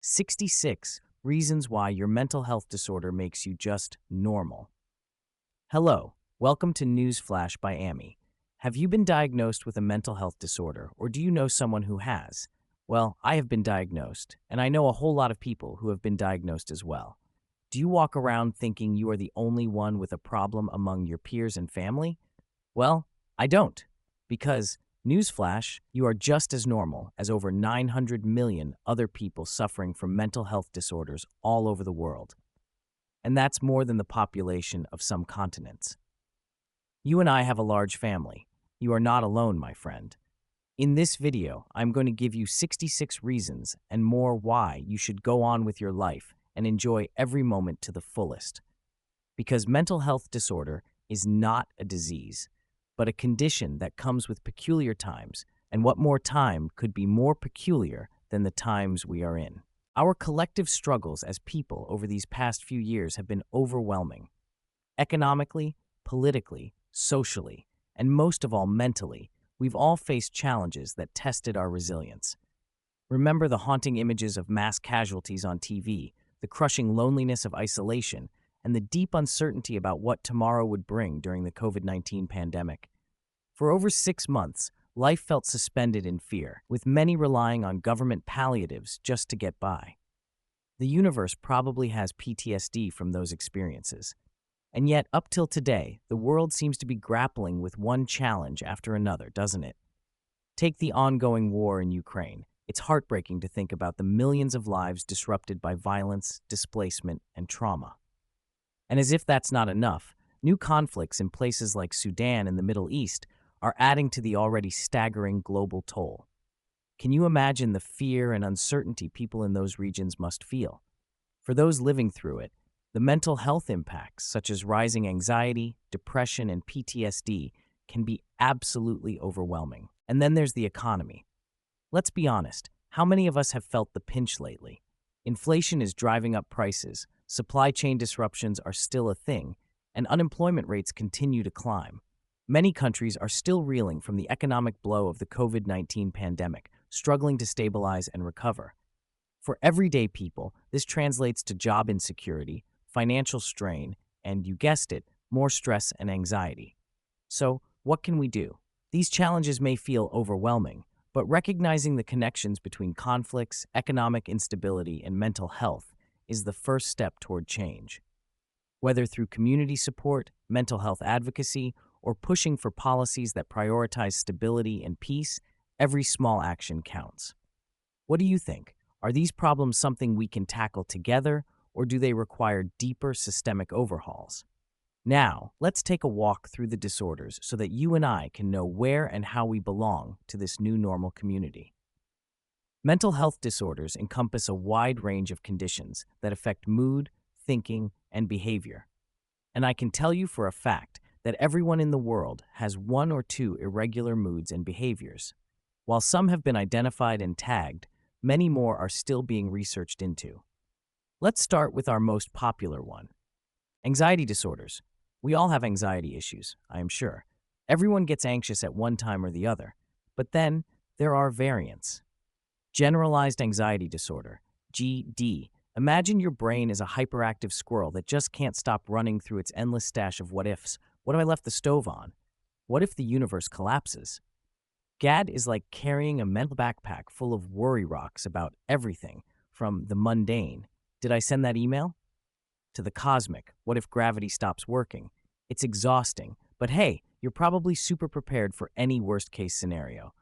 66 Reasons Why Your Mental Health Disorder Makes You Just Normal. Hello, welcome to Newsflash by Amy. Have you been diagnosed with a mental health disorder, or do you know someone who has? Well, I have been diagnosed, and I know a whole lot of people who have been diagnosed as well. Do you walk around thinking you are the only one with a problem among your peers and family? Well, I don't, because, newsflash, you are just as normal as over 900 million other people suffering from mental health disorders all over the world. And that's more than the population of some continents. You and I have a large family. You are not alone, my friend. In this video, I'm going to give you 66 reasons and more why you should go on with your life and enjoy every moment to the fullest. Because mental health disorder is not a disease, but a condition that comes with peculiar times, and what more time could be more peculiar than the times we are in? Our collective struggles as people over these past few years have been overwhelming. Economically, politically, socially, and most of all mentally, we've all faced challenges that tested our resilience. Remember the haunting images of mass casualties on TV, the crushing loneliness of isolation, and the deep uncertainty about what tomorrow would bring during the COVID-19 pandemic. For over 6 months, life felt suspended in fear, with many relying on government palliatives just to get by. The universe probably has PTSD from those experiences. And yet, up till today, the world seems to be grappling with one challenge after another, doesn't it? Take the ongoing war in Ukraine. It's heartbreaking to think about the millions of lives disrupted by violence, displacement, and trauma. And as if that's not enough, new conflicts in places like Sudan and the Middle East are adding to the already staggering global toll. Can you imagine the fear and uncertainty people in those regions must feel? For those living through it, the mental health impacts, such as rising anxiety, depression, and PTSD, can be absolutely overwhelming. And then there's the economy. Let's be honest, how many of us have felt the pinch lately? Inflation is driving up prices, supply chain disruptions are still a thing, and unemployment rates continue to climb. Many countries are still reeling from the economic blow of the COVID-19 pandemic, struggling to stabilize and recover. For everyday people, this translates to job insecurity, financial strain, and, you guessed it, more stress and anxiety. So, what can we do? These challenges may feel overwhelming, but recognizing the connections between conflicts, economic instability, and mental health is the first step toward change. Whether through community support, mental health advocacy, or pushing for policies that prioritize stability and peace, every small action counts. What do you think? Are these problems something we can tackle together, or do they require deeper systemic overhauls? Now, let's take a walk through the disorders so that you and I can know where and how we belong to this new normal community. Mental health disorders encompass a wide range of conditions that affect mood, thinking, and behavior. And I can tell you for a fact that everyone in the world has one or two irregular moods and behaviors. While some have been identified and tagged, many more are still being researched into. Let's start with our most popular one. Anxiety disorders. We all have anxiety issues, I am sure. Everyone gets anxious at one time or the other. But then, there are variants. Generalized anxiety disorder, GD. Imagine your brain is a hyperactive squirrel that just can't stop running through its endless stash of what-ifs. What if I left the stove on? What if the universe collapses? GAD is like carrying a mental backpack full of worry rocks about everything, from the mundane, did I send that email? To the cosmic, what if gravity stops working? It's exhausting, but hey, you're probably super prepared for any worst-case scenario.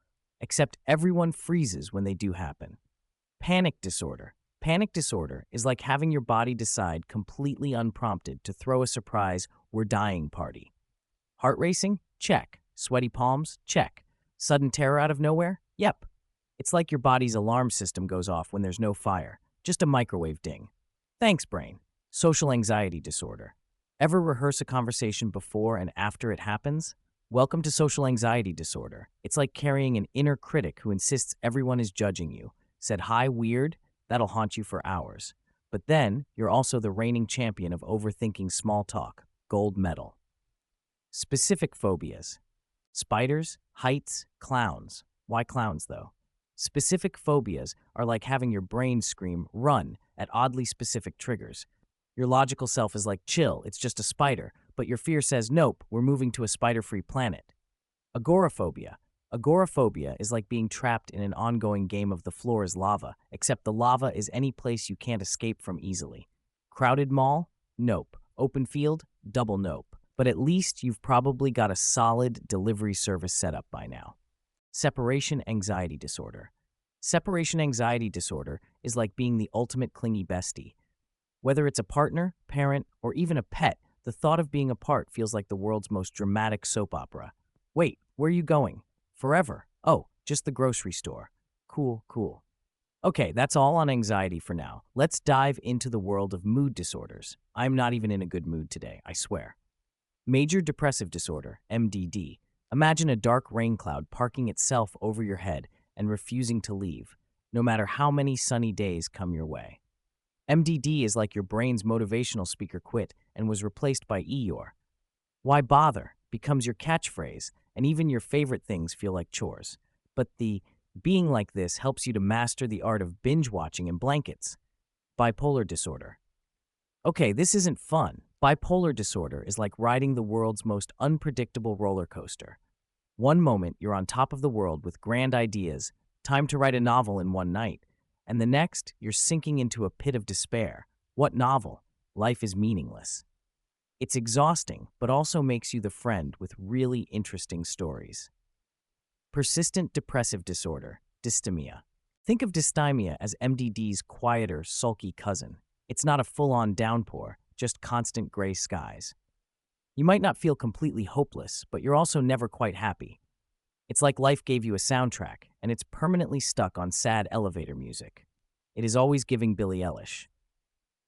Except everyone freezes when they do happen. Panic disorder. Panic disorder is like having your body decide completely unprompted to throw a surprise "we're dying" party. Heart racing? Check. Sweaty palms? Check. Sudden terror out of nowhere? Yep. It's like your body's alarm system goes off when there's no fire. Just a microwave ding. Thanks, brain. Social anxiety disorder. Ever rehearse a conversation before and after it happens? Welcome to social anxiety disorder. It's like carrying an inner critic who insists everyone is judging you. Said hi, weird? That'll haunt you for hours. But then, you're also the reigning champion of overthinking small talk. Gold medal. Specific phobias. Spiders, heights, clowns. Why clowns, though? Specific phobias are like having your brain scream, run, at oddly specific triggers. Your logical self is like, chill, it's just a spider, but your fear says, nope, we're moving to a spider-free planet. Agoraphobia. Agoraphobia is like being trapped in an ongoing game of the floor is lava, except the lava is any place you can't escape from easily. Crowded mall? Nope. Open field? Double nope. But at least you've probably got a solid delivery service set up by now. Separation anxiety disorder. Separation anxiety disorder is like being the ultimate clingy bestie. Whether it's a partner, parent, or even a pet, the thought of being apart feels like the world's most dramatic soap opera. Wait, where are you going? Forever. Oh, just the grocery store. Cool, cool. Okay, that's all on anxiety for now. Let's dive into the world of mood disorders. I'm not even in a good mood today, I swear. Major depressive disorder, MDD. Imagine a dark rain cloud parking itself over your head and refusing to leave, no matter how many sunny days come your way. MDD is like your brain's motivational speaker quit and was replaced by Eeyore. Why bother becomes your catchphrase, and even your favorite things feel like chores. But the being like this helps you to master the art of binge watching in blankets. Bipolar disorder. Okay, this isn't fun. Bipolar disorder is like riding the world's most unpredictable roller coaster. One moment, you're on top of the world with grand ideas, time to write a novel in one night, and the next, you're sinking into a pit of despair. What novel? Life is meaningless. It's exhausting, but also makes you the friend with really interesting stories. Persistent depressive disorder, dysthymia. Think of dysthymia as MDD's quieter, sulky cousin. It's not a full-on downpour, just constant gray skies. You might not feel completely hopeless, but you're also never quite happy. It's like life gave you a soundtrack, and it's permanently stuck on sad elevator music. It is always giving Billie Eilish.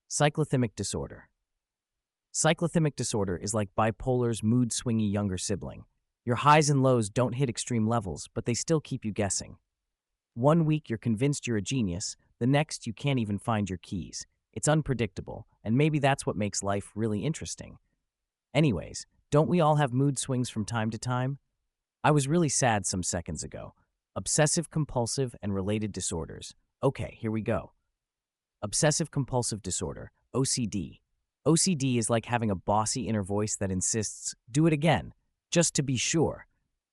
Cyclothymic disorder. Cyclothymic disorder is like bipolar's mood-swingy younger sibling. Your highs and lows don't hit extreme levels, but they still keep you guessing. One week you're convinced you're a genius, the next you can't even find your keys. It's unpredictable, and maybe that's what makes life really interesting. Anyways, don't we all have mood swings from time to time? I was really sad some seconds ago. Obsessive-compulsive and related disorders. Okay, here we go. Obsessive-compulsive disorder, OCD. OCD is like having a bossy inner voice that insists, do it again, just to be sure.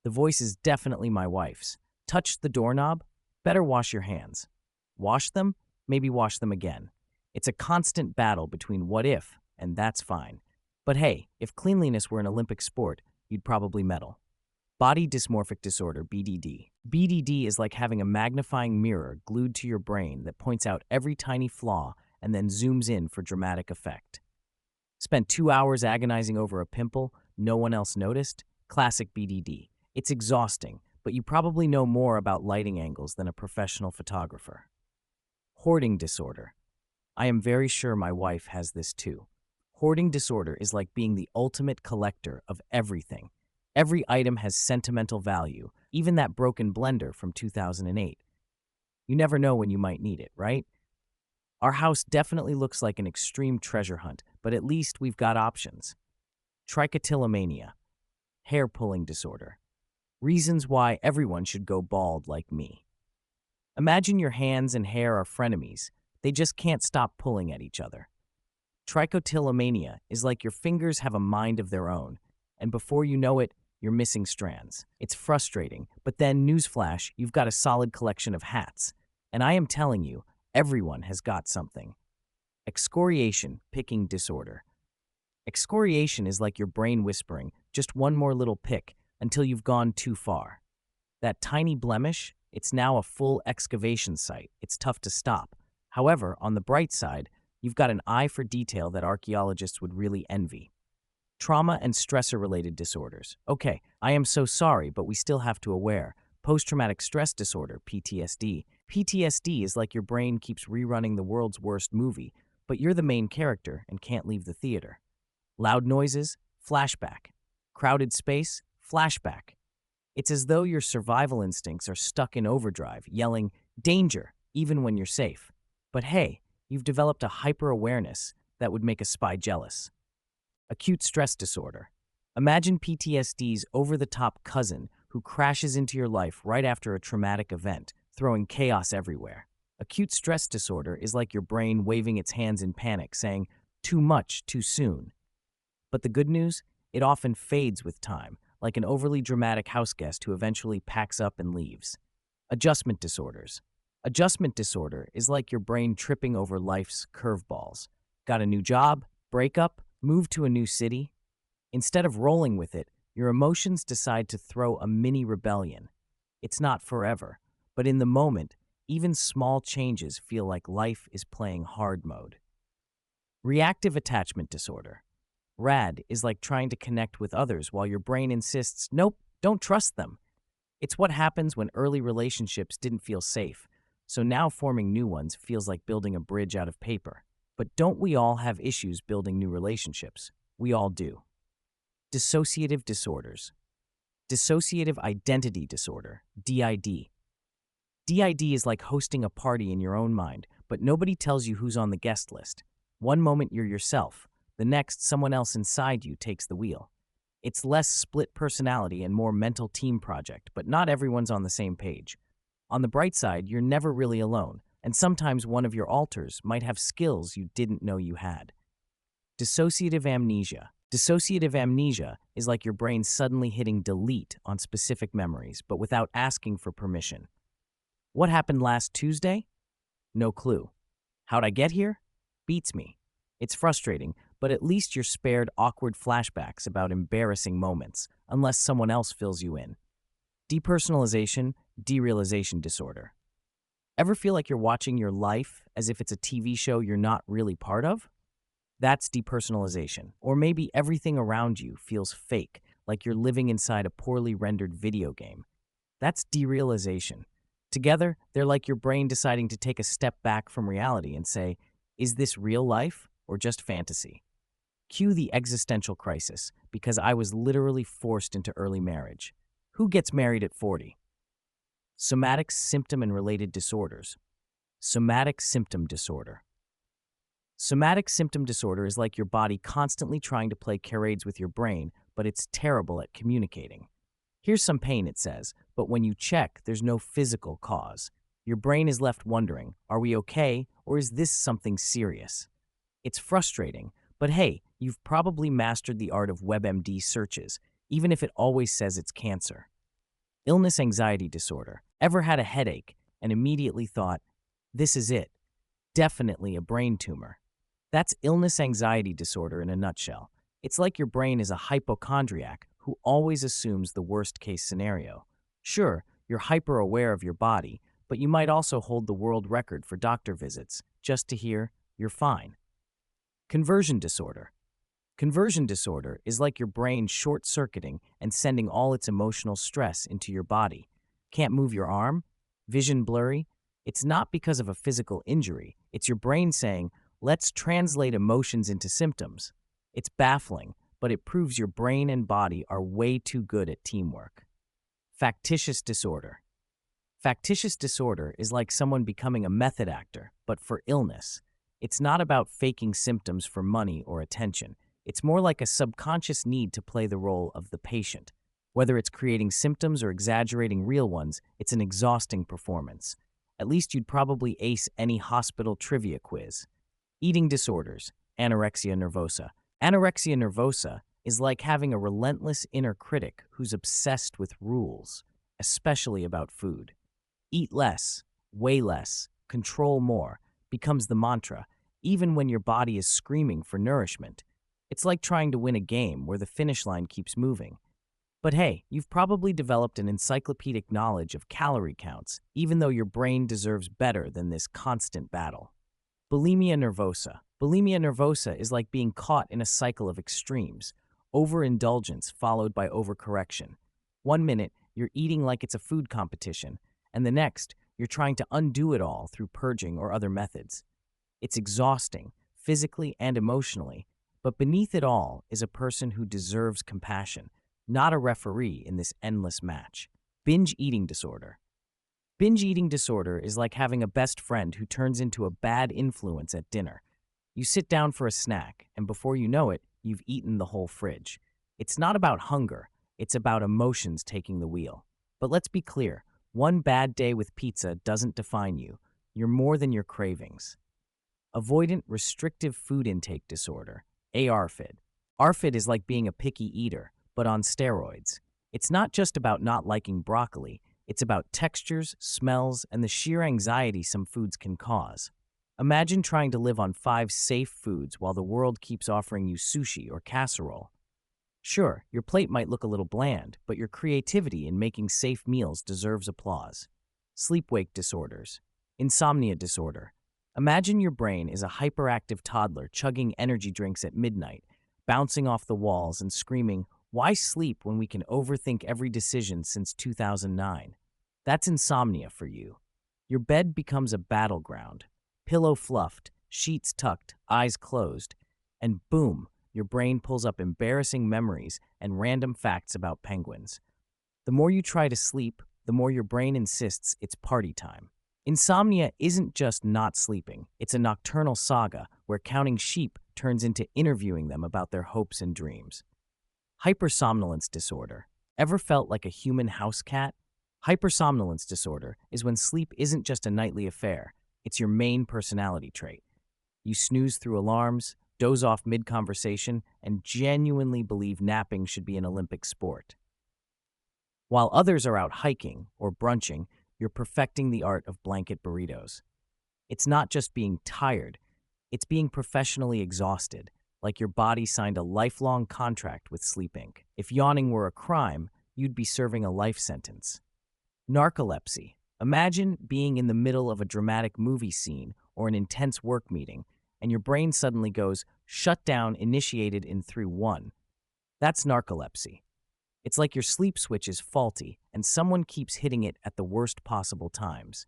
The voice is definitely my wife's. Touch the doorknob? Better wash your hands. Wash them? Maybe wash them again. It's a constant battle between what if and that's fine. But hey, if cleanliness were an Olympic sport, you'd probably medal. Body dysmorphic disorder, BDD. BDD is like having a magnifying mirror glued to your brain that points out every tiny flaw and then zooms in for dramatic effect. Spent 2 hours agonizing over a pimple no one else noticed? Classic BDD. It's exhausting, but you probably know more about lighting angles than a professional photographer. Hoarding disorder. I am very sure my wife has this too. Hoarding disorder is like being the ultimate collector of everything. Every item has sentimental value, even that broken blender from 2008. You never know when you might need it, right? Our house definitely looks like an extreme treasure hunt, but at least we've got options. Trichotillomania, hair-pulling disorder. Reasons why everyone should go bald like me. Imagine your hands and hair are frenemies. They just can't stop pulling at each other. Trichotillomania is like your fingers have a mind of their own, and before you know it, you're missing strands. It's frustrating, but then, newsflash, you've got a solid collection of hats. And I am telling you, everyone has got something. Excoriation, picking disorder. Excoriation is like your brain whispering, just one more little pick, until you've gone too far. That tiny blemish, it's now a full excavation site. It's tough to stop. However, on the bright side, you've got an eye for detail that archaeologists would really envy. Trauma and stressor-related disorders. Okay, I am so sorry, but we still have to aware. Post-traumatic stress disorder, PTSD. PTSD is like your brain keeps rerunning the world's worst movie, but you're the main character and can't leave the theater. Loud noises, flashback. Crowded space, flashback. It's as though your survival instincts are stuck in overdrive, yelling, danger, even when you're safe. But hey, you've developed a hyper-awareness that would make a spy jealous. Acute stress disorder. Imagine PTSD's over-the-top cousin who crashes into your life right after a traumatic event, throwing chaos everywhere. Acute stress disorder is like your brain waving its hands in panic, saying, too much, too soon. But the good news? It often fades with time, like an overly dramatic houseguest who eventually packs up and leaves. Adjustment disorders. Adjustment disorder is like your brain tripping over life's curveballs. Got a new job, breakup, move to a new city? Instead of rolling with it, your emotions decide to throw a mini rebellion. It's not forever, but in the moment, even small changes feel like life is playing hard mode. Reactive attachment disorder. RAD is like trying to connect with others while your brain insists, nope, don't trust them. It's what happens when early relationships didn't feel safe, so now forming new ones feels like building a bridge out of paper. But don't we all have issues building new relationships? We all do. Dissociative disorders. Dissociative identity disorder, DID. DID is like hosting a party in your own mind, but nobody tells you who's on the guest list. One moment you're yourself, the next someone else inside you takes the wheel. It's less split personality and more mental team project, but not everyone's on the same page. On the bright side, you're never really alone, and sometimes one of your alters might have skills you didn't know you had. Dissociative amnesia. Dissociative amnesia is like your brain suddenly hitting delete on specific memories, but without asking for permission. What happened last Tuesday? No clue. How'd I get here? Beats me. It's frustrating, but at least you're spared awkward flashbacks about embarrassing moments, unless someone else fills you in. Depersonalization, derealization disorder. Ever feel like you're watching your life as if it's a TV show you're not really part of? That's depersonalization. Or maybe everything around you feels fake, like you're living inside a poorly rendered video game. That's derealization. Together, they're like your brain deciding to take a step back from reality and say, is this real life or just fantasy? Cue the existential crisis, because I was literally forced into early marriage. Who gets married at 40? Somatic symptom and related disorders. Somatic symptom disorder. Somatic symptom disorder is like your body constantly trying to play charades with your brain, but it's terrible at communicating. Here's some pain, it says, but when you check, there's no physical cause. Your brain is left wondering, are we okay, or is this something serious? It's frustrating, but hey, you've probably mastered the art of WebMD searches, even if it always says it's cancer. Illness anxiety disorder. Ever had a headache and immediately thought, this is it, definitely a brain tumor? That's illness anxiety disorder in a nutshell. It's like your brain is a hypochondriac who always assumes the worst-case scenario. Sure, you're hyper-aware of your body, but you might also hold the world record for doctor visits just to hear, you're fine. Conversion disorder. Conversion disorder is like your brain short-circuiting and sending all its emotional stress into your body. Can't move your arm? Vision blurry? It's not because of a physical injury. It's your brain saying, let's translate emotions into symptoms. It's baffling, but it proves your brain and body are way too good at teamwork. Factitious disorder. Factitious disorder is like someone becoming a method actor, but for illness. It's not about faking symptoms for money or attention. It's more like a subconscious need to play the role of the patient. Whether it's creating symptoms or exaggerating real ones, it's an exhausting performance. At least you'd probably ace any hospital trivia quiz. Eating disorders, anorexia nervosa. Anorexia nervosa is like having a relentless inner critic who's obsessed with rules, especially about food. Eat less, weigh less, control more becomes the mantra, even when your body is screaming for nourishment. It's like trying to win a game where the finish line keeps moving. But hey, you've probably developed an encyclopedic knowledge of calorie counts, even though your brain deserves better than this constant battle. Bulimia nervosa. Bulimia nervosa is like being caught in a cycle of extremes, overindulgence followed by overcorrection. One minute, you're eating like it's a food competition, and the next, you're trying to undo it all through purging or other methods. It's exhausting, physically and emotionally, but beneath it all is a person who deserves compassion, not a referee in this endless match. Binge eating disorder. Binge eating disorder is like having a best friend who turns into a bad influence at dinner. You sit down for a snack, and before you know it, you've eaten the whole fridge. It's not about hunger, it's about emotions taking the wheel. But let's be clear, One bad day with pizza doesn't define you. You're more than your cravings. Avoidant restrictive food intake disorder, ARFID. ARFID is like being a picky eater, but on steroids. It's not just about not liking broccoli, it's about textures, smells, and the sheer anxiety some foods can cause. Imagine trying to live on 5 safe foods while the world keeps offering you sushi or casserole. Sure, your plate might look a little bland, but your creativity in making safe meals deserves applause. Sleep-wake disorders. Insomnia disorder. Imagine your brain is a hyperactive toddler chugging energy drinks at midnight, bouncing off the walls and screaming, "Why sleep when we can overthink every decision since 2009?" That's insomnia for you. Your bed becomes a battleground. Pillow fluffed, sheets tucked, eyes closed, and boom, your brain pulls up embarrassing memories and random facts about penguins. The more you try to sleep, the more your brain insists it's party time. Insomnia isn't just not sleeping, it's a nocturnal saga where counting sheep turns into interviewing them about their hopes and dreams. Hypersomnolence disorder. Ever felt like a human house cat? Hypersomnolence disorder is when sleep isn't just a nightly affair, it's your main personality trait. You snooze through alarms, doze off mid-conversation, and genuinely believe napping should be an Olympic sport. While others are out hiking or brunching, you're perfecting the art of blanket burritos. It's not just being tired, it's being professionally exhausted, like your body signed a lifelong contract with Sleep Inc. If yawning were a crime, you'd be serving a life sentence. Narcolepsy. Imagine being in the middle of a dramatic movie scene or an intense work meeting, and your brain suddenly goes, "Shut down, initiated in 3-1." That's narcolepsy. It's like your sleep switch is faulty, and someone keeps hitting it at the worst possible times.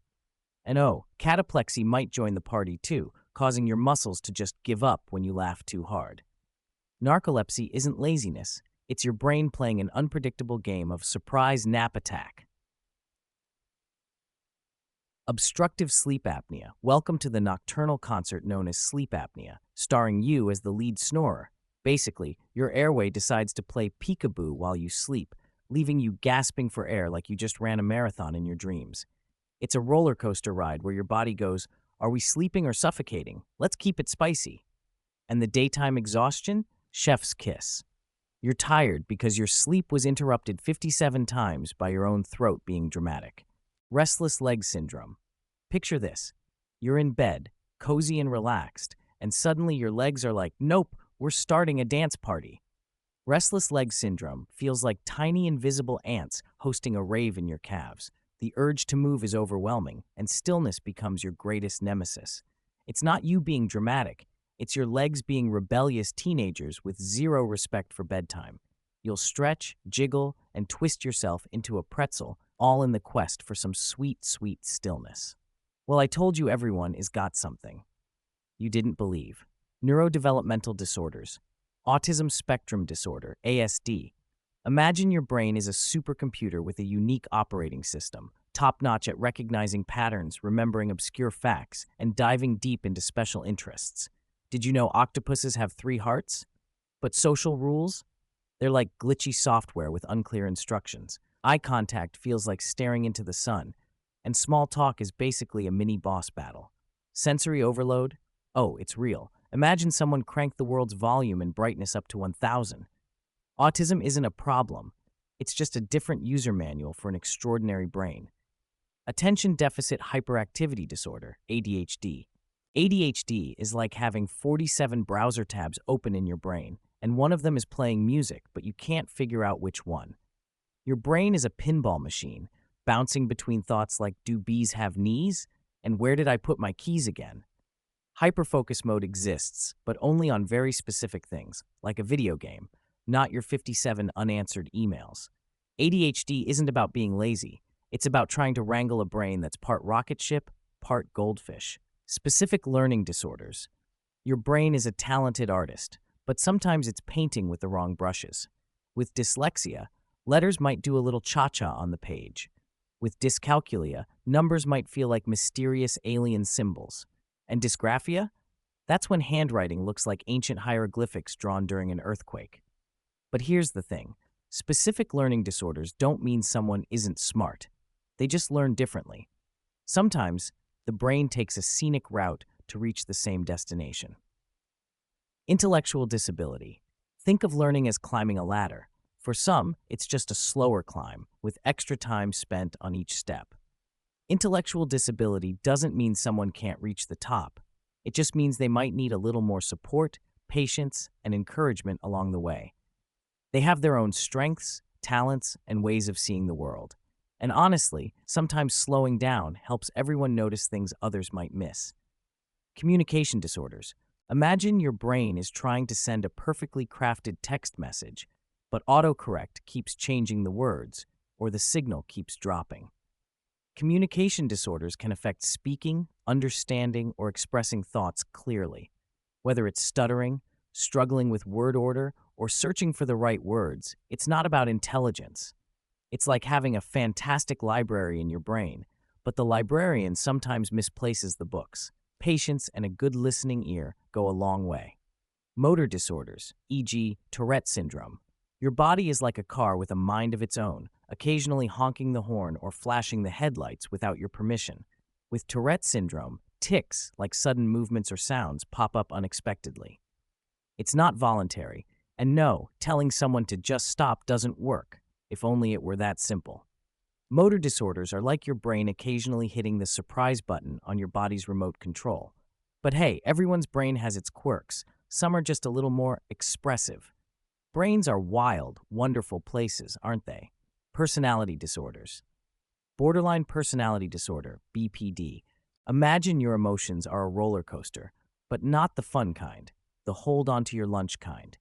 And oh, cataplexy might join the party too, causing your muscles to just give up when you laugh too hard. Narcolepsy isn't laziness, it's your brain playing an unpredictable game of surprise nap attack. Obstructive sleep apnea. Welcome to the nocturnal concert known as sleep apnea, starring you as the lead snorer. Basically, your airway decides to play peekaboo while you sleep, leaving you gasping for air like you just ran a marathon in your dreams. It's a roller coaster ride where your body goes, "Are we sleeping or suffocating? Let's keep it spicy." And the daytime exhaustion? Chef's kiss. You're tired because your sleep was interrupted 57 times by your own throat being dramatic. Restless leg syndrome. Picture this. You're in bed, cozy and relaxed, and suddenly your legs are like, "Nope, we're starting a dance party." Restless leg syndrome feels like tiny invisible ants hosting a rave in your calves. The urge to move is overwhelming, and stillness becomes your greatest nemesis. It's not you being dramatic, it's your legs being rebellious teenagers with zero respect for bedtime. You'll stretch, jiggle, and twist yourself into a pretzel, all in the quest for some sweet, sweet stillness. Well, I told you everyone is got something. You didn't believe. Neurodevelopmental disorders. Autism spectrum disorder, ASD. Imagine your brain is a supercomputer with a unique operating system, top-notch at recognizing patterns, remembering obscure facts, and diving deep into special interests. Did you know octopuses have 3 hearts? But social rules? They're like glitchy software with unclear instructions. Eye contact feels like staring into the sun, and small talk is basically a mini boss battle. Sensory overload? Oh, it's real. Imagine someone cranked the world's volume and brightness up to 1000. Autism isn't a problem. It's just a different user manual for an extraordinary brain. Attention deficit hyperactivity disorder, ADHD. ADHD is like having 47 browser tabs open in your brain, and one of them is playing music, but you can't figure out which one. Your brain is a pinball machine, bouncing between thoughts like, "Do bees have knees?" and "Where did I put my keys again?" Hyperfocus mode exists, but only on very specific things, like a video game, not your 57 unanswered emails. ADHD isn't about being lazy. It's about trying to wrangle a brain that's part rocket ship, part goldfish. Specific learning disorders. Your brain is a talented artist, but sometimes it's painting with the wrong brushes. With dyslexia, letters might do a little cha-cha on the page. With dyscalculia, numbers might feel like mysterious alien symbols. And dysgraphia? That's when handwriting looks like ancient hieroglyphics drawn during an earthquake. But here's the thing. Specific learning disorders don't mean someone isn't smart. They just learn differently. Sometimes, the brain takes a scenic route to reach the same destination. Intellectual disability. Think of learning as climbing a ladder. For some, it's just a slower climb, with extra time spent on each step. Intellectual disability doesn't mean someone can't reach the top. It just means they might need a little more support, patience, and encouragement along the way. They have their own strengths, talents, and ways of seeing the world. And honestly, sometimes slowing down helps everyone notice things others might miss. Communication disorders. Imagine your brain is trying to send a perfectly crafted text message, but autocorrect keeps changing the words, or the signal keeps dropping. Communication disorders can affect speaking, understanding, or expressing thoughts clearly. Whether it's stuttering, struggling with word order, or searching for the right words, it's not about intelligence. It's like having a fantastic library in your brain, but the librarian sometimes misplaces the books. Patience and a good listening ear go a long way. Motor disorders, e.g., Tourette syndrome. Your body is like a car with a mind of its own, occasionally honking the horn or flashing the headlights without your permission. With Tourette syndrome, tics, like sudden movements or sounds, pop up unexpectedly. It's not voluntary, and no, telling someone to just stop doesn't work, if only it were that simple. Motor disorders are like your brain occasionally hitting the surprise button on your body's remote control. But hey, everyone's brain has its quirks. Some are just a little more expressive. Brains are wild, wonderful places, aren't they? Personality disorders. Borderline personality disorder, BPD. Imagine your emotions are a roller coaster, but not the fun kind, the hold on to your lunch kind.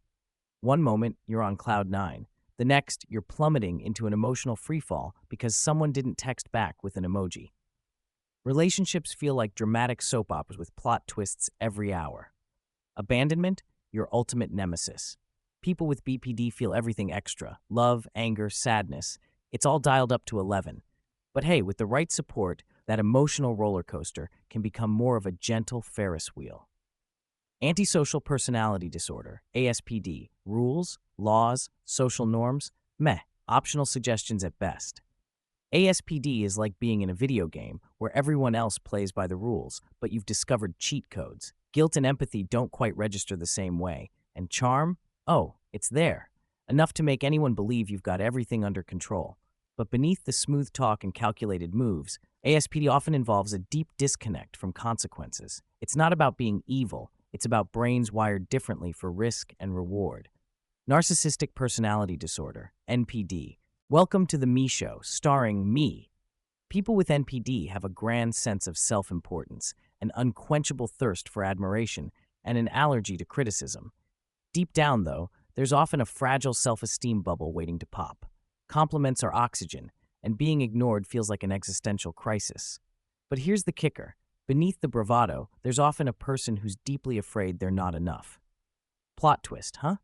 One moment, you're on cloud nine. The next, you're plummeting into an emotional freefall because someone didn't text back with an emoji. Relationships feel like dramatic soap operas with plot twists every hour. Abandonment, your ultimate nemesis. People with BPD feel everything extra: love, anger, sadness. It's all dialed up to 11. But hey, with the right support, that emotional roller coaster can become more of a gentle Ferris wheel. Antisocial personality disorder, ASPD. Rules, laws, social norms, meh, optional suggestions at best. ASPD is like being in a video game where everyone else plays by the rules, but you've discovered cheat codes. Guilt and empathy don't quite register the same way. And charm? Oh, it's there. Enough to make anyone believe you've got everything under control. But beneath the smooth talk and calculated moves, ASPD often involves a deep disconnect from consequences. It's not about being evil. It's about brains wired differently for risk and reward. Narcissistic personality disorder, NPD. Welcome to the Me Show, starring me. People with NPD have a grand sense of self-importance, an unquenchable thirst for admiration, and an allergy to criticism. Deep down, though, there's often a fragile self-esteem bubble waiting to pop. Compliments are oxygen, and being ignored feels like an existential crisis. But here's the kicker. Beneath the bravado, there's often a person who's deeply afraid they're not enough. Plot twist, huh?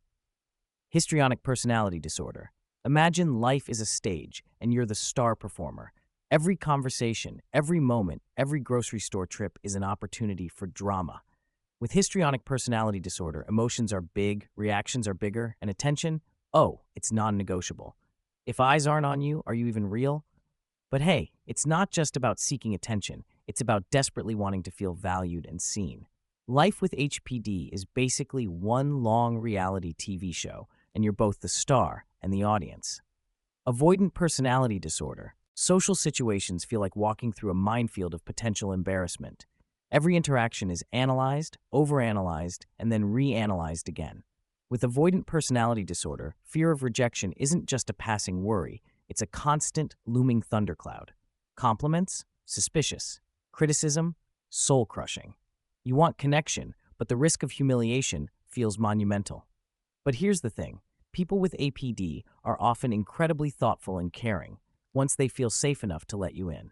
Histrionic personality disorder. Imagine life is a stage, and you're the star performer. Every conversation, every moment, every grocery store trip is an opportunity for drama. With histrionic personality disorder, emotions are big, reactions are bigger, and attention, oh, it's non-negotiable. If eyes aren't on you, are you even real? But hey, it's not just about seeking attention. It's about desperately wanting to feel valued and seen. Life with HPD is basically one long reality TV show, and you're both the star and the audience. Avoidant personality disorder. Social situations feel like walking through a minefield of potential embarrassment. Every interaction is analyzed, overanalyzed, and then reanalyzed again. With avoidant personality disorder, fear of rejection isn't just a passing worry, it's a constant, looming thundercloud. Compliments? Suspicious. Criticism? Soul-crushing. You want connection, but the risk of humiliation feels monumental. But here's the thing. People with APD are often incredibly thoughtful and caring, once they feel safe enough to let you in.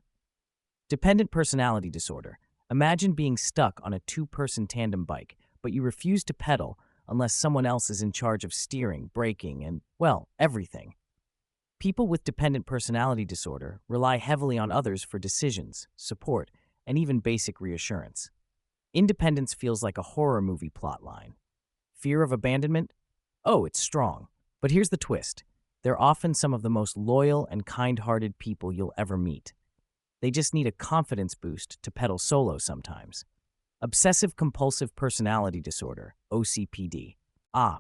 Dependent personality disorder. Imagine being stuck on a two-person tandem bike, but you refuse to pedal unless someone else is in charge of steering, braking, and, well, everything. People with dependent personality disorder rely heavily on others for decisions, support, and even basic reassurance. Independence feels like a horror movie plotline. Fear of abandonment? Oh, it's strong. But here's the twist. They're often some of the most loyal and kind-hearted people you'll ever meet. They just need a confidence boost to pedal solo sometimes. Obsessive compulsive personality disorder, OCPD.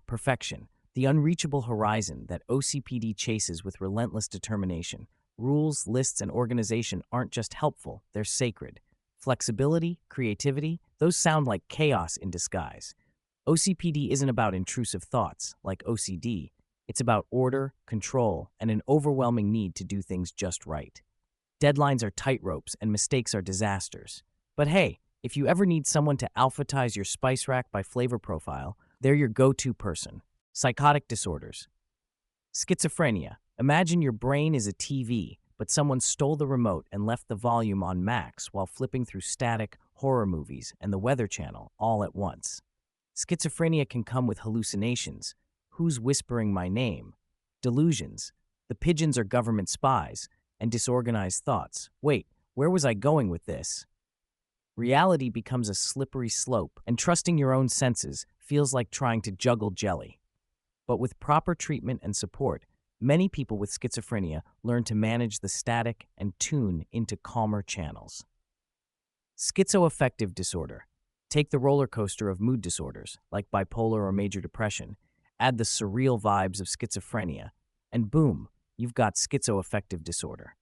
Perfection. The unreachable horizon that OCPD chases with relentless determination. Rules, lists, and organization aren't just helpful, they're sacred. Flexibility, creativity, those sound like chaos in disguise. OCPD isn't about intrusive thoughts, like OCD. It's about order, control, and an overwhelming need to do things just right. Deadlines are tightropes and mistakes are disasters. But hey, if you ever need someone to alphabetize your spice rack by flavor profile, they're your go-to person. Psychotic disorders. Schizophrenia. Imagine your brain is a TV, but someone stole the remote and left the volume on max while flipping through static, horror movies, and the Weather Channel all at once. Schizophrenia can come with hallucinations. Who's whispering my name? Delusions. The pigeons are government spies. And disorganized thoughts. Wait, where was I going with this? Reality becomes a slippery slope, and trusting your own senses feels like trying to juggle jelly. But with proper treatment and support, many people with schizophrenia learn to manage the static and tune into calmer channels. Schizoaffective disorder. Take the roller coaster of mood disorders, like bipolar or major depression, add the surreal vibes of schizophrenia, and boom, you've got schizoaffective disorder.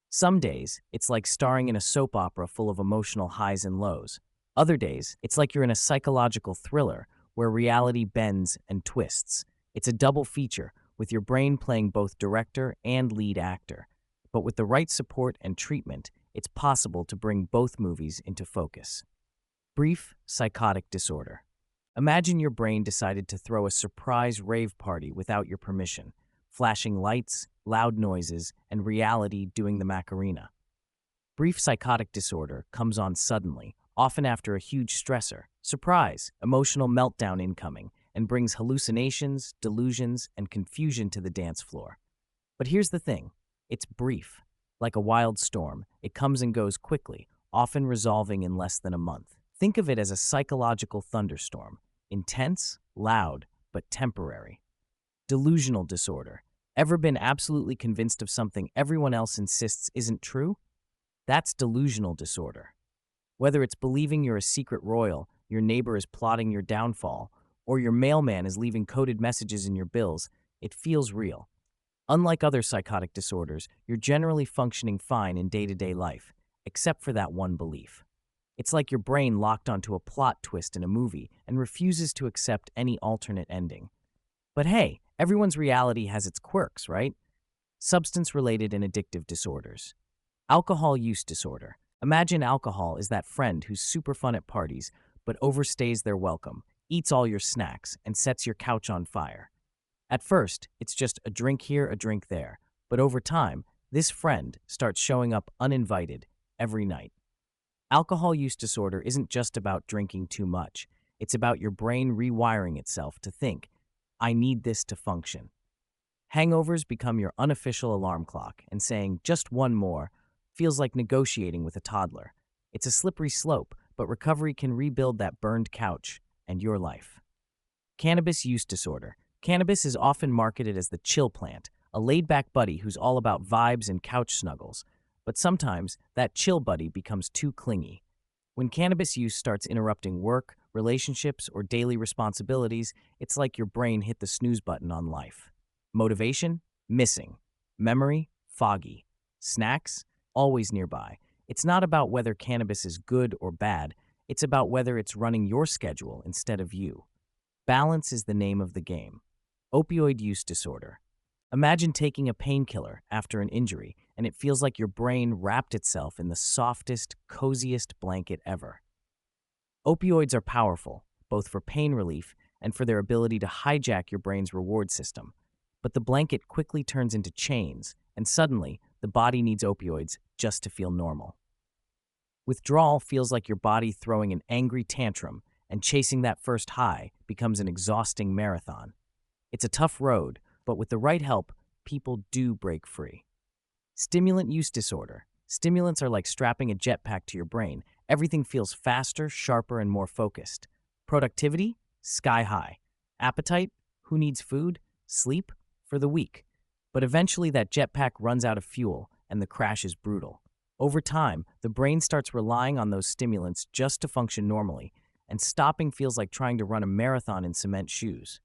Some days, it's like starring in a soap opera full of emotional highs and lows. Other days, it's like you're in a psychological thriller where reality bends and twists. It's a double feature, with your brain playing both director and lead actor. But with the right support and treatment, it's possible to bring both movies into focus. Brief psychotic disorder. Imagine your brain decided to throw a surprise rave party without your permission. Flashing lights, loud noises, and reality doing the Macarena. Brief psychotic disorder comes on suddenly, often after a huge stressor, surprise, emotional meltdown incoming, and brings hallucinations, delusions, and confusion to the dance floor. But here's the thing, it's brief. Like a wild storm, it comes and goes quickly, often resolving in less than a month. Think of it as a psychological thunderstorm, intense, loud, but temporary. Delusional disorder. Ever been absolutely convinced of something everyone else insists isn't true? That's delusional disorder. Whether it's believing you're a secret royal, your neighbor is plotting your downfall, or your mailman is leaving coded messages in your bills, it feels real. Unlike other psychotic disorders, you're generally functioning fine in day-to-day life, except for that one belief. It's like your brain locked onto a plot twist in a movie and refuses to accept any alternate ending. But hey, everyone's reality has its quirks, right? Substance-related and addictive disorders. Alcohol use disorder. Imagine alcohol is that friend who's super fun at parties, but overstays their welcome, eats all your snacks, and sets your couch on fire. At first, it's just a drink here, a drink there, but over time, this friend starts showing up uninvited every night. Alcohol use disorder isn't just about drinking too much. It's about your brain rewiring itself to think, I need this to function. Hangovers become your unofficial alarm clock, and saying just one more feels like negotiating with a toddler. It's a slippery slope, but recovery can rebuild that burned couch and your life. Cannabis use disorder. Cannabis is often marketed as the chill plant, a laid-back buddy who's all about vibes and couch snuggles. But sometimes, that chill buddy becomes too clingy. When cannabis use starts interrupting work, relationships, or daily responsibilities, it's like your brain hit the snooze button on life. Motivation? Missing. Memory? Foggy. Snacks? Always nearby. It's not about whether cannabis is good or bad, it's about whether it's running your schedule instead of you. Balance is the name of the game. Opioid use disorder. Imagine taking a painkiller after an injury, and it feels like your brain wrapped itself in the softest, coziest blanket ever. Opioids are powerful, both for pain relief and for their ability to hijack your brain's reward system. But the blanket quickly turns into chains, and suddenly, the body needs opioids just to feel normal. Withdrawal feels like your body throwing an angry tantrum, and chasing that first high becomes an exhausting marathon. It's a tough road, but with the right help, people do break free. Stimulant use disorder. Stimulants are like strapping a jetpack to your brain. Everything feels faster, sharper, and more focused. Productivity? Sky high. Appetite? Who needs food? Sleep? For the weak. But eventually that jetpack runs out of fuel, and the crash is brutal. Over time, the brain starts relying on those stimulants just to function normally, and stopping feels like trying to run a marathon in cement shoes.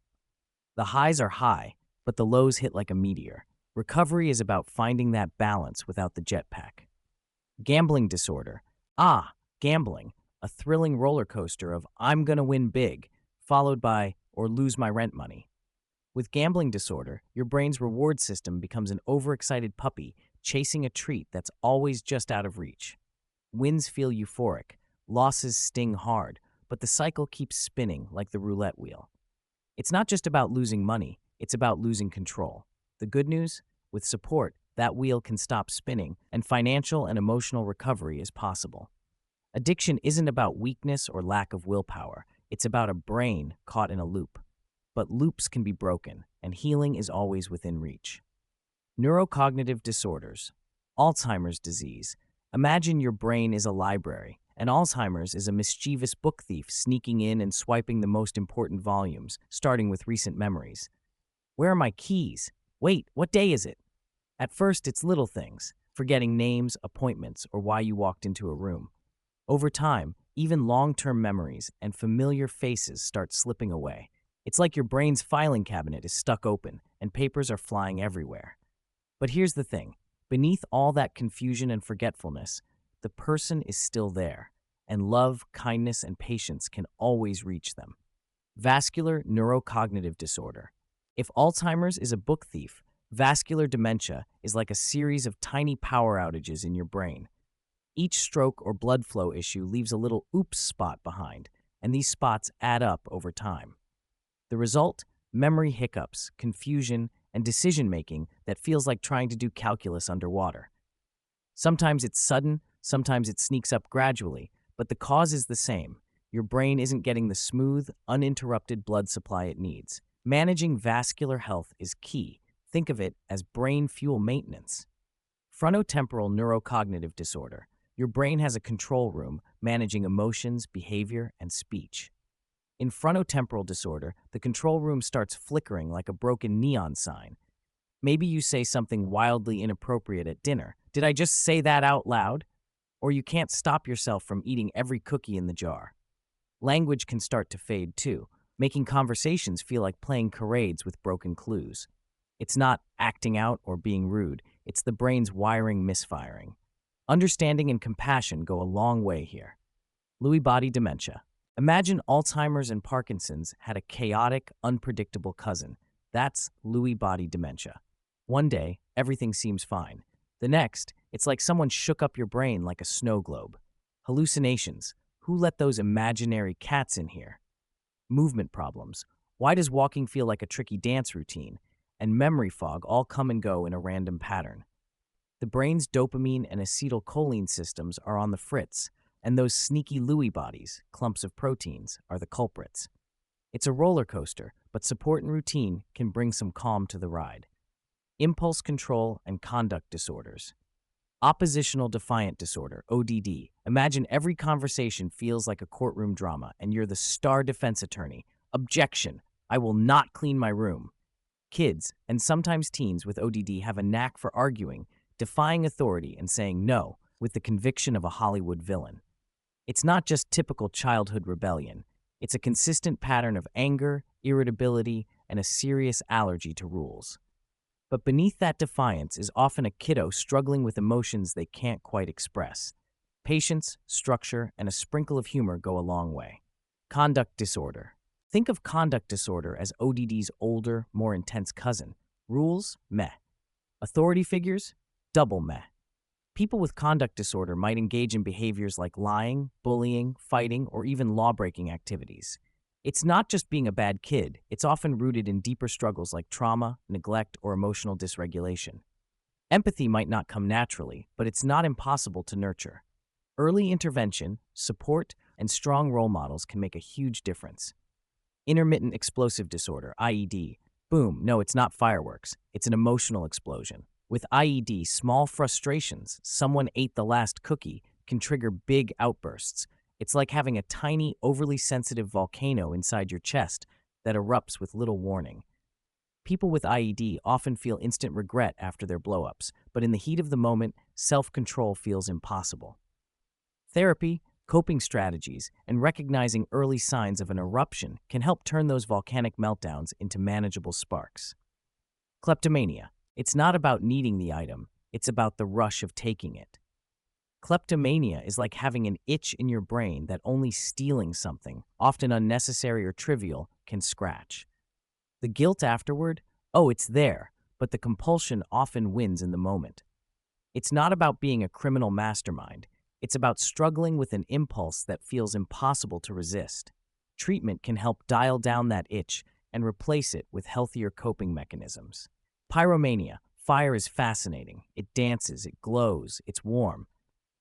The highs are high, but the lows hit like a meteor. Recovery is about finding that balance without the jetpack. Gambling disorder. Ah, gambling, a thrilling roller coaster of I'm gonna win big, followed by or lose my rent money. With gambling disorder, your brain's reward system becomes an overexcited puppy chasing a treat that's always just out of reach. Wins feel euphoric, losses sting hard, but the cycle keeps spinning like the roulette wheel. It's not just about losing money, it's about losing control. The good news? With support, that wheel can stop spinning, and financial and emotional recovery is possible. Addiction isn't about weakness or lack of willpower, it's about a brain caught in a loop. But loops can be broken, and healing is always within reach. Neurocognitive disorders. Alzheimer's disease. Imagine your brain is a library, and Alzheimer's is a mischievous book thief sneaking in and swiping the most important volumes, starting with recent memories. Where are my keys? Wait, what day is it? At first, it's little things, forgetting names, appointments, or why you walked into a room. Over time, even long-term memories and familiar faces start slipping away. It's like your brain's filing cabinet is stuck open, and papers are flying everywhere. But here's the thing. Beneath all that confusion and forgetfulness, the person is still there, and love, kindness, and patience can always reach them. Vascular neurocognitive disorder. If Alzheimer's is a book thief, vascular dementia is like a series of tiny power outages in your brain. Each stroke or blood flow issue leaves a little oops spot behind, and these spots add up over time. The result? Memory hiccups, confusion, and decision-making that feels like trying to do calculus underwater. Sometimes it's sudden, sometimes it sneaks up gradually, but the cause is the same. Your brain isn't getting the smooth, uninterrupted blood supply it needs. Managing vascular health is key. Think of it as brain fuel maintenance. Frontotemporal neurocognitive disorder. Your brain has a control room managing emotions, behavior, and speech. In frontotemporal disorder, the control room starts flickering like a broken neon sign. Maybe you say something wildly inappropriate at dinner. Did I just say that out loud? Or you can't stop yourself from eating every cookie in the jar. Language can start to fade too, making conversations feel like playing charades with broken clues. It's not acting out or being rude, it's the brain's wiring misfiring. Understanding and compassion go a long way here. Lewy body dementia. Imagine Alzheimer's and Parkinson's had a chaotic, unpredictable cousin. That's Lewy body dementia. One day, everything seems fine. The next, it's like someone shook up your brain like a snow globe. Hallucinations. Who let those imaginary cats in here? Movement problems. Why does walking feel like a tricky dance routine? And memory fog all come and go in a random pattern. The brain's dopamine and acetylcholine systems are on the fritz, and those sneaky Lewy bodies, clumps of proteins, are the culprits. It's a roller coaster, but support and routine can bring some calm to the ride. Impulse control and conduct disorders. Oppositional defiant disorder, ODD. Imagine every conversation feels like a courtroom drama, and you're the star defense attorney. Objection. I will not clean my room. Kids, and sometimes teens with ODD, have a knack for arguing, defying authority, and saying no with the conviction of a Hollywood villain. It's not just typical childhood rebellion. It's a consistent pattern of anger, irritability, and a serious allergy to rules. But beneath that defiance is often a kiddo struggling with emotions they can't quite express. Patience, structure, and a sprinkle of humor go a long way. Conduct disorder. Think of conduct disorder as ODD's older, more intense cousin. Rules? Meh. Authority figures? Double meh. People with conduct disorder might engage in behaviors like lying, bullying, fighting, or even law-breaking activities. It's not just being a bad kid, it's often rooted in deeper struggles like trauma, neglect, or emotional dysregulation. Empathy might not come naturally, but it's not impossible to nurture. Early intervention, support, and strong role models can make a huge difference. Intermittent explosive disorder, IED. Boom, no, it's not fireworks, it's an emotional explosion. With IED, small frustrations, someone ate the last cookie, can trigger big outbursts. It's like having a tiny, overly sensitive volcano inside your chest that erupts with little warning. People with IED often feel instant regret after their blowups, but in the heat of the moment, self-control feels impossible. Therapy, coping strategies, and recognizing early signs of an eruption can help turn those volcanic meltdowns into manageable sparks. Kleptomania. It's not about needing the item, it's about the rush of taking it. Kleptomania is like having an itch in your brain that only stealing something, often unnecessary or trivial, can scratch. The guilt afterward? Oh, it's there, but the compulsion often wins in the moment. It's not about being a criminal mastermind. It's about struggling with an impulse that feels impossible to resist. Treatment can help dial down that itch and replace it with healthier coping mechanisms. Pyromania. Fire is fascinating. It dances, it glows, it's warm.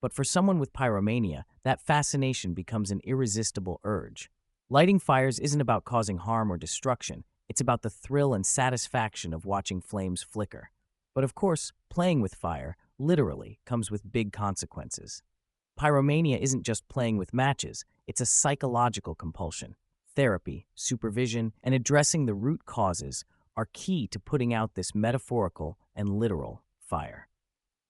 But for someone with pyromania, that fascination becomes an irresistible urge. Lighting fires isn't about causing harm or destruction. It's about the thrill and satisfaction of watching flames flicker. But of course, playing with fire, literally, comes with big consequences. Pyromania isn't just playing with matches, it's a psychological compulsion. Therapy, supervision, and addressing the root causes are key to putting out this metaphorical and literal fire.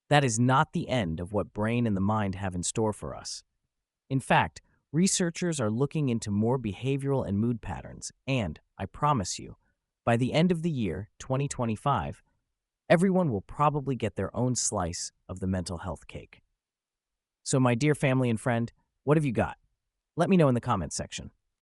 That is not the end of what brain and the mind have in store for us. In fact, researchers are looking into more behavioral and mood patterns, and, I promise you, by the end of the year, 2025, everyone will probably get their own slice of the mental health cake. So, my dear family and friend, what have you got? Let me know in the comments section.